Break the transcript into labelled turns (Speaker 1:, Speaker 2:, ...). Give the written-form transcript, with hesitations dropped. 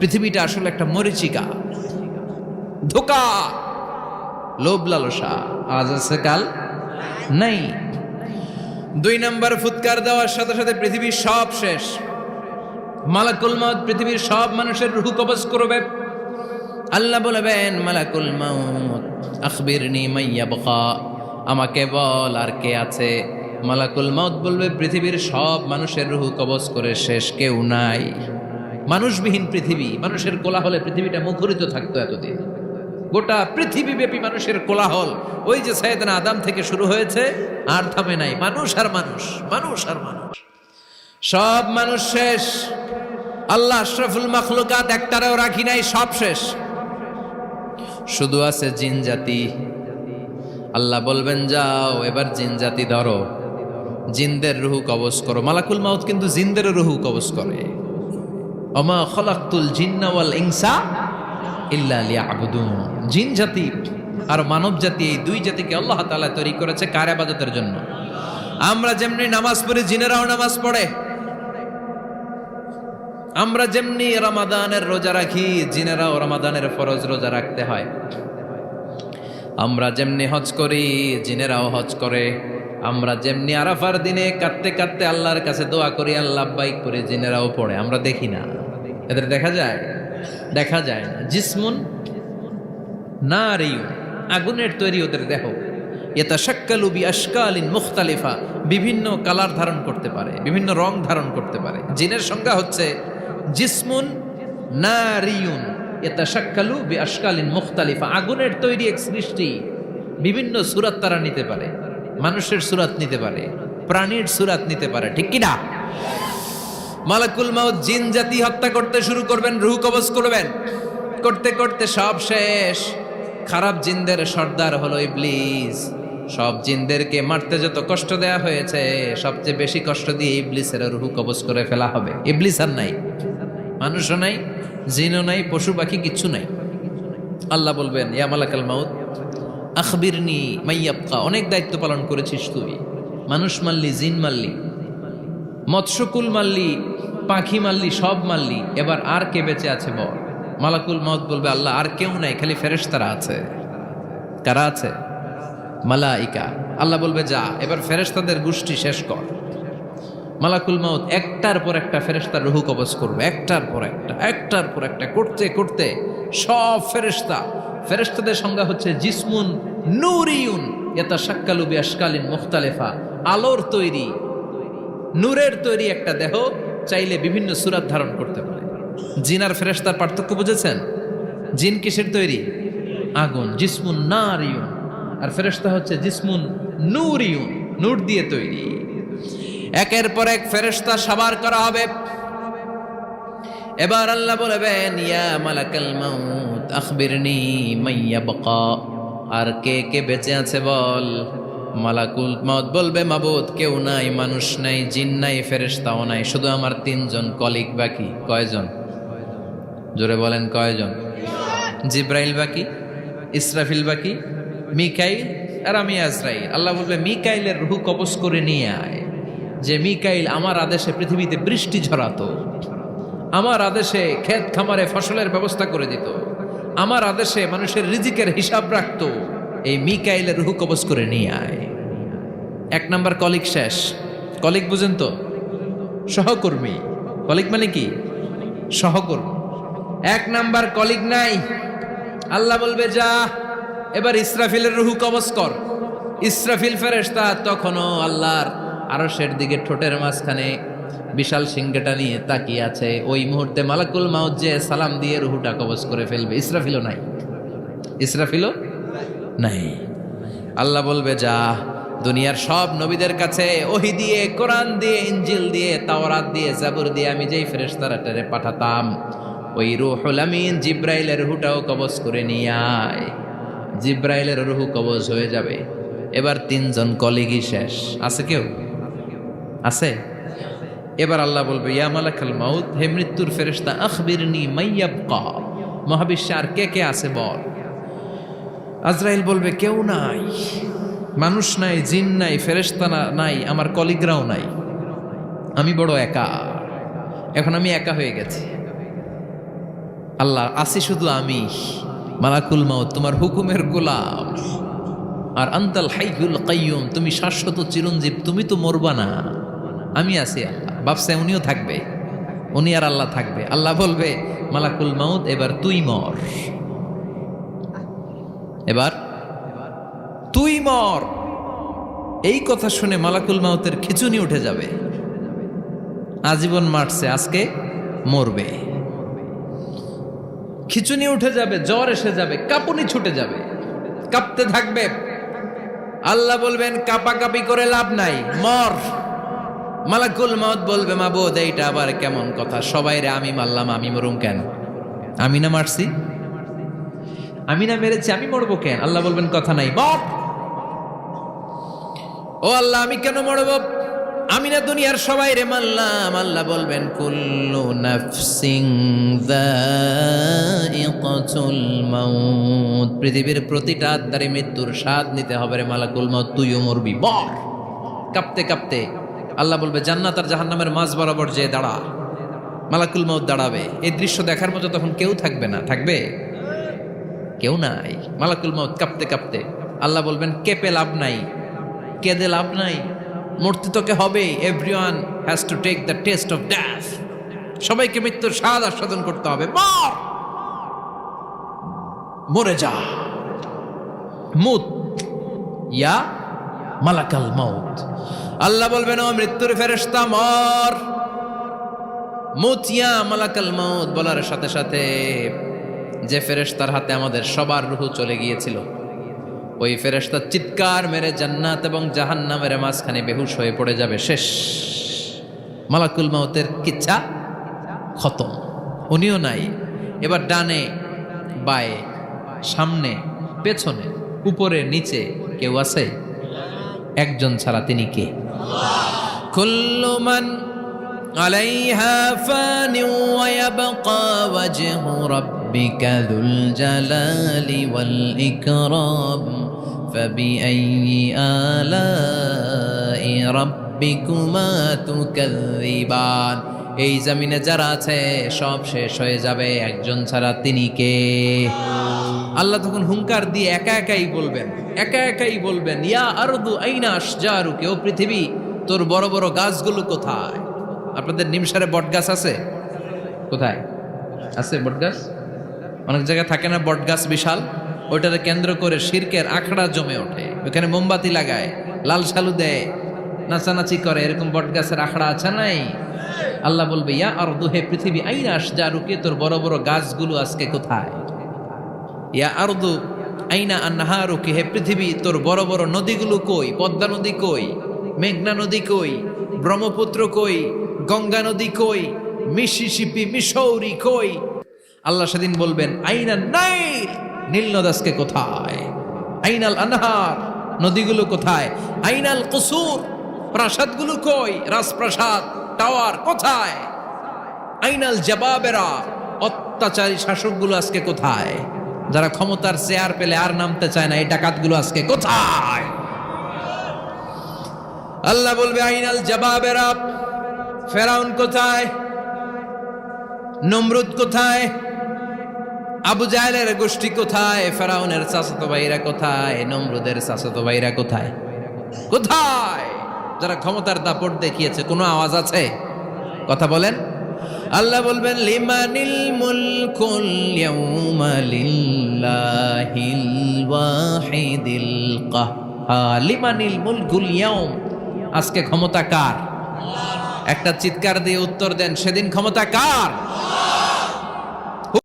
Speaker 1: পৃথিবীটা আসলে একটা মরিচিকা, ধোকা, লোভ লালসা, আজ আছে কাল নাই। 2 নাম্বার ফুৎকার দেওয়ার সাথে সাথে পৃথিবীর সব শেষ। মালাকুল মউত পৃথিবীর সব মানুষের রূহ কবজ করবে। আল্লাহ বলবেন, মালাকুল মউত আখবিরনি মাইয়াবকা, আমাকে বল আর কে আছে। মালাকুল মউত বলবে, পৃথিবীর সব মানুষের রূহ কবজ করে শেষ, কেউ নাই। মানুষবিহীন পৃথিবী, মানুষের কোলাহলে পৃথিবীটা মুখরিত থাকতো এতদিন। গোটা পৃথিবীব্যাপী মানুষের কোলাহল, ওই যে সাইয়েদনা আদম থেকে শুরু হয়েছে, আর থামে নাই। মানুষ আর মানুষ, মানুষ আর মানুষ, সব মানুষ শেষ। আল্লাহ আশরাফুল মাখলুকাত একটারেও রাখি নাই, সব শেষ। শুধু আছে জিন জাতি। আল্লাহ বলবেন, যাও এবার জিন জাতি ধরো, জিনদের রুহু কবজ করো। মালাকুল মাউত কিন্তু জিনদের রুহু কবজ করে। ওমা খলাকতুল জিন্না ওয়াল ইনসা ইল্লা লিয়াবুদুন। জিন জাতি আর মানব জাতি, এই 2 জাতিকে আল্লাহ তাআলা তৈরি করেছে কার ইবাদতের জন্য। আমরা যেমনি নামাজ পড়ি, জিনেরাও নামাজ পড়ে। আমরা যেমনি রমাদানের রোজা রাখি, জিনেরাও রমাদানের ফরজ রোজা রাখতে হয়। আমরা যেমনি হজ করি, জিনেরাও হজ করে। আমরা যেমনি আরাফার দিনে কাঁদতে কাঁদতে আল্লাহর কাছে দোয়া করি, আল্লাহ বাইক করে, জিনেরাও পড়ে। আমরা দেখি না, এদের দেখা যায়? দেখা যায় না। জিসমুন নারিয়ুন, আগুনের তৈরি ওদের দেহ। ইয়াতাশাক্কালু বিআশকালিন মুখতালিফা, বিভিন্ন কালার ধারণ করতে পারে, বিভিন্ন রং ধারণ করতে পারে। জিনের সংজ্ঞা হচ্ছে জিসমুন নারিয়ুন ইয়াতাশাক্কালু বিআশকালিন মুখতালিফা, আগুনের তৈরি এক সৃষ্টি। বিভিন্ন সূরত তারা নিতে পারে, মানুষের সূরত নিতে পারে, প্রাণীর সূরত নিতে পারে, ঠিক কি না? মালাকুল মাউত জিন জাতি হত্যা করতে শুরু করবেন, রূহ কবজ করবেন। করতে করতে সব শেষ। খারাপ জিনদের সর্দার হলো ইবলিস। সব জিনদেরকে মারতে যত কষ্ট দেয়া হয়েছে, সবচেয়ে বেশি কষ্ট দিয়ে ইবলিসের রূহ কবজ করে ফেলা হবে। ইবলিস আর নাই, মানুষও নাই, জিনও নাই, পশু পাখি কিচ্ছু নাই। আল্লাহ বলবেন, ইয়া মালাকাল মাউত আখবিরনি মাইয়াবকা, অনেক দায়িত্ব পালন করেছিস তুই। মানুষ মারলি, জিন মারলি, মৎস্যকুল মারলি, পাখি মারলি, সব মারলি, এবার আর কে বেঁচে আছে বল। মালাকুল মউত বলবে, আল্লাহ আর কেউ নাই, খালি ফেরেশতারা আছে। কারা আছে? মালাইকা। আল্লাহ বলবে, যা এবার ফেরেশতাদের গোষ্ঠী শেষ কর। মালাকুল মউত একটার পর একটা ফেরেশতার রূহ কবজ করবে, একটার পর একটা, একটার পর একটা, করতে করতে সব ফেরেশতা। ফেরেশতাদের সংজ্ঞা হচ্ছে জিসমুন নূরিয়ুন ইয়াতাশাক্কালু বিআশকালিন মুখতালিফা, আলোর তৈরি, নূরের তৈরি একটা দেহ, চাইলে বিভিন্ন সূরত ধারণ করতে পারে। জিন আর ফেরেশতার পার্থক্য বুঝেছেন? জিন কিসের তৈরি? আগুন, জিসমুন নারিয়ুন। আর ফেরেশতা হচ্ছে জিসমুন নূরিয়ুন, নূর দিয়ে তৈরি। একের পর এক ফেরেশতা সাবার করা হবে। এবার আল্লাহ বলবেন, ইয়া মালাকাল মাউত আখবিরনি মাইয়াবকা, আর কে কে বেঁচে আছে বল। মালাকুল মউত বলবে, মাবুদ কেউ নাই, মানুষ নাই, জিন নাই, ফেরেশতাও নাই, শুধু আমার 3 জন কলিগ বাকি। কয়জন? জোরে বলেন, কয়জন? জিব্রাইল বাকি, ইসরাফিল বাকি, মিকাইল আর আমি আজরাইল। আল্লাহ বলবে, মিকাইলের রূহ কবজ করে নিয়ে আয়। যে মিকাইল আমার আদেশে পৃথিবীতে বৃষ্টি ঝরাতো, আমার আদেশে ক্ষেত খামারে ফসলের ব্যবস্থা করে দিত, আমার আদেশে মানুষের রিজিকের হিসাব রাখতো, এই মিকাইলের রূহ কবজ করে নিয়ে আয়। 1 নাম্বার কলিগ শেষ। কলিগ বুঝেন তো? সহকর্মী। কলিগ মানে কি? সহকর্মী। 1 নাম্বার কলিগ নাই। আল্লাহ বলবে, যা এবার ইসরাফিলের রূহ কবজ কর। ইসরাফিল ফেরেশতা তখনও আল্লাহর আরশের দিকে ঠোঁটের মাঝখানে বিশাল সিংহটা নিয়ে তাকিয়ে আছে। ওই মুহূর্তে মালাকুল মাউত যে সালাম দিয়ে রূহটা কবজ করে ফেলবে। ইসরাফিলও নাই, ইসরাফিলও নাই। আল্লাহ বলবে, যা দুনিয়ার সব নবীদের কাছে ওহী দিয়ে, কোরআন দিয়ে, ইনজিল দিয়ে, তাওরাত দিয়ে, জাবুর দিয়ে আমি যেই ফেরেশতারা পাঠাতাম, ওই রূহুল আমিন জিব্রাইলের রূহটাও কবজ করে নিয়ে আয়। জিব্রাইলের রূহ কবজ হয়ে যাবে। এবার 3 জন কলিগই শেষ। আছে কেউ? আছে? এবার আল্লাহ বলবে, ইয়া মালাকাল মাউত, হে মৃত্যুর ফেরেশতা, আখবিরনি মাইয়াবকা, মহাবিশ্বে আর কে কে আছে বল। আজরাইল বলবে, কেউ নাই, মানুষ নাই, জিন নাই, ফেরেশতা নাই, আমার কলিগরাও নাই, আমি বড় একা। এখন আমি একা হয়ে গেছি। আল্লাহ আসি শুধু আমি, মালাকুল মাউত তোমার হুকুমের গোলাম। আর আনতাল হাইয়ুল কাইয়ুম, তুমি শাশ্বত চিরঞ্জীব, তুমি তো মরবা না, আমি আছি আল্লাহ। ভাবছে উনিও থাকবে, উনি আর আল্লাহ থাকবে। আল্লাহ বলবে মালাকুল মাউত এবার তুই মর, এবার তুই মর। এই কথা শুনে মালাকুল মাউতের খিচুনি উঠে যাবে। আজীবন মারছে, আজকে মরবে। খিচুনি উঠে যাবে, জ্বর এসে যাবে, কাঁপুনি ছুটে যাবে, কাঁপতে থাকবে। আল্লাহ বলবেন কাঁপাকাঁপি করে লাভ নাই, মর। মালাকুল মাউত বলবে মাবুদ এইটা আবার কেমন কথা, সবাই রে আমি মারলাম, আমি মরুম কেন? আমি না মারছি, আমি না মেরেছি, আমি মরবো কেন? আল্লাহ বলবেন কথা নাই, মর। ও আল্লাহ আমি কেন মরবো? আমি না দুনিয়ার সবাই রে মারলাম। আল্লাহ বলবেন কুল্লু নাফসিন যায়িকাতুল মাউত, পৃথিবীর প্রতিটা আত্মারে মৃত্যুর স্বাদ নিতে হবে রে মালাকুল মাউত, তুইও মরবি, মর। কাঁপতে কাঁপতে আল্লাহ বলবে জান্নাত আর জাহান্নামের মাঝ বরাবর যে দাঁড়া। মালাকুল মাউত দাঁড়াবে, এই দৃশ্য দেখার মতো তখন কেউ থাকবে না, থাকবে কেউ নাই। মালাকুল মাউত কাঁপতে কাঁপতে, আল্লাহ বলবেন কেঁপে লাভ নাই, কেঁদে লাভ নাই, মরতে তোকে হবে। Everyone has to take the test of death, সবাইকে মৃত্যুর স্বাদ আস্বাদন করতে হবে, মর, মরে যা। মুত ইয়া মালাকাল মাউত। আল্লাহ বলবেন ও মৃত্যুর ফেরেশতা মর, মুত ইয়া মালাকাল মাউত। বলার সাথে সাথে যে ফেরেশতার হাতে আমাদের সবার রূহ চলে গিয়েছিল, ওই ফেরেশতা চিৎকার মেরে জান্নাত এবং জাহান্নামের মাঝখানে বেহুশ হয়ে পড়ে যাবে, শেষ। মালাকুল মাউতের কিচ্ছা খতম, উনিও নাই। এবার ডানে বায়ে সামনে পেছনে উপরে নিচে কেউ আছে? একজন ছাড়া, তিনি কে? কুল্লু মান আলাইহা ফানি ওয়া ইয়াবকা ওয়াজহু রাব্বিকা যুল জালালি ওয়াল ইকরাম ফাবিআইয়ি আলাই রাব্বিকুমা তুকাযযিবান। এই জমিনে যারা আছে সব শেষ হয়ে যাবে, একজন ছাড়া, তিনি কে? আল্লাহ তখন হুঙ্কার দিয়ে একা একাই বলবেন, একা একাই বলবেন ইয়া আরদু আইনা আশজারুকি, ও পৃথিবী তোর বড় বড় গাছগুলো কোথায়? আপনাদের নিমসারে বট গাছ আছে? কোথায় আছে বট গাছ? অনেক জায়গায় থাকে না বট গাছ বিশাল, ওইটাকে কেন্দ্র করে শিরকের আখড়া জমে ওঠে, ওখানে মোমবাতি লাগায়, লাল সালু দেয়, নাচানাচি করে, এরকম বট গাছের আখড়া আছে নাই? আল্লাহ বলবে ইয়া আরদু, হে পৃথিবী, আইনা আশজারুকি, তোর বড় বড় গাছগুলো আজকে কোথায়? ইয়া আরদু আইনা আনহারুকি, হে পৃথিবী তোর বড় বড় নদীগুলো কই? পদ্মা নদী কই? মেঘনা নদী কই? ব্রহ্মপুত্র কই? গঙ্গা নদী কই? মিসিসিপি, মিসৌরি কই? আল্লাহ সেদিন বলবেন আইনা নাইল, নীল নদ আজকে কোথায়? আইনাল আনহার, নদীগুলো কোথায়? আইনাল কুসুর, প্রাসাদগুলো কই? রাজপ্রাসাদ, টাওয়ার কোথায়? আইনাল জাবাবেরা, অত্যাচারী শাসকগুলো আজকে কোথায়? যারা ক্ষমতার চেয়ার পেলে আর নামতে চায় না, এই ডাকাতগুলো আজকে কোথায়? আল্লাহ বলবে আইনাল জাবাবেরা, ফেরাউন কোথায়? নমরুদ কোথায়? আবু জাহেলের গোষ্ঠী কোথায়? ফেরাউনের চাচাতো ভাইরা কোথায়? নমরুদের চাচাতো ভাইরা কোথায়? কোথায়? যারা ক্ষমতার দাপট দেখিয়েছে, কোনো আওয়াজ আছে? কথা বলেন। আল্লাহ বলবেন লিমানিল মুলকুল ইয়াউমা লিল্লাহিল ওয়াহিদিল কাহ্হার, লিমানিল মুলকুল ইয়াউম, আজকে ক্ষমতা কার? একটা চিৎকার দিয়ে উত্তর দেন, সেদিন ক্ষমতা কার?